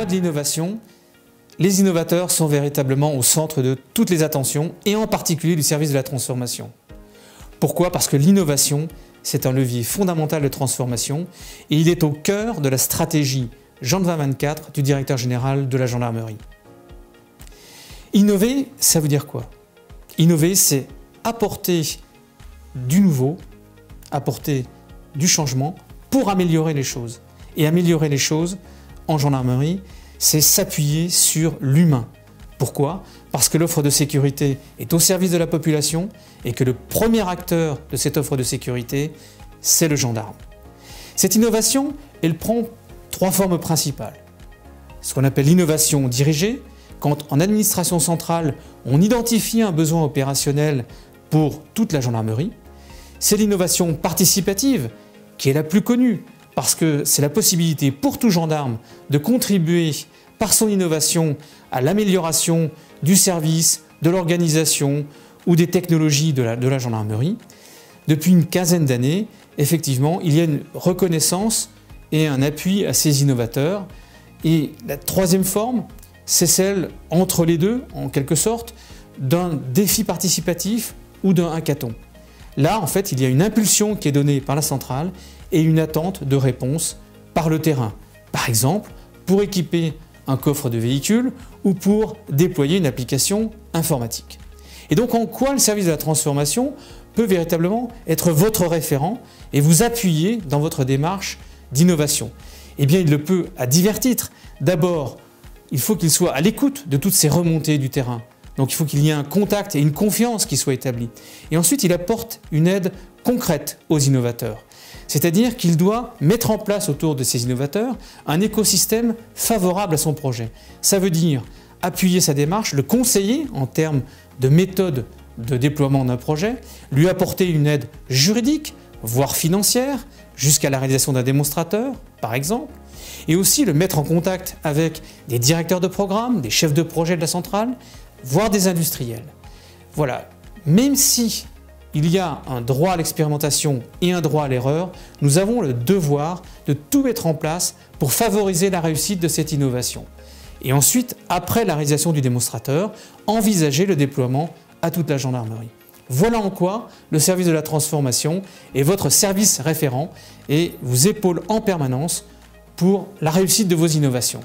mode l'innovation, les innovateurs sont véritablement au centre de toutes les attentions et en particulier du service de la transformation. Pourquoi? Parce que l'innovation, c'est un levier fondamental de transformation et il est au cœur de la stratégie Jean 2024 du directeur général de la gendarmerie. Innover, ça veut dire quoi? Innover, c'est apporter du nouveau, apporter du changement pour améliorer les choses. Et améliorer les choses en gendarmerie, c'est s'appuyer sur l'humain. Pourquoi? Parce que l'offre de sécurité est au service de la population et que le premier acteur de cette offre de sécurité, c'est le gendarme. Cette innovation, elle prend trois formes principales. Ce qu'on appelle l'innovation dirigée, quand en administration centrale, on identifie un besoin opérationnel pour toute la gendarmerie. C'est l'innovation participative, qui est la plus connue, parce que c'est la possibilité pour tout gendarme de contribuer par son innovation à l'amélioration du service, de l'organisation ou des technologies de la gendarmerie. Depuis une quinzaine d'années, effectivement, il y a une reconnaissance et un appui à ces innovateurs. Et la troisième forme, c'est celle entre les deux, en quelque sorte, d'un défi participatif ou d'un hackathon. Là, en fait, il y a une impulsion qui est donnée par la centrale et une attente de réponse par le terrain. Par exemple, pour équiper un coffre de véhicule ou pour déployer une application informatique. Et donc, en quoi le service de la transformation peut véritablement être votre référent et vous appuyer dans votre démarche d'innovation? Eh bien, il le peut à divers titres. D'abord, il faut qu'il soit à l'écoute de toutes ces remontées du terrain. Donc il faut qu'il y ait un contact et une confiance qui soient établis. Et ensuite, il apporte une aide concrète aux innovateurs. C'est-à-dire qu'il doit mettre en place autour de ces innovateurs un écosystème favorable à son projet. Ça veut dire appuyer sa démarche, le conseiller en termes de méthode de déploiement d'un projet, lui apporter une aide juridique, voire financière, jusqu'à la réalisation d'un démonstrateur, par exemple, et aussi le mettre en contact avec des directeurs de programme, des chefs de projet de la centrale, voire des industriels. Voilà, même si il y a un droit à l'expérimentation et un droit à l'erreur, nous avons le devoir de tout mettre en place pour favoriser la réussite de cette innovation. Et ensuite, après la réalisation du démonstrateur, envisager le déploiement à toute la gendarmerie. Voilà en quoi le service de la transformation est votre service référent et vous épaule en permanence pour la réussite de vos innovations.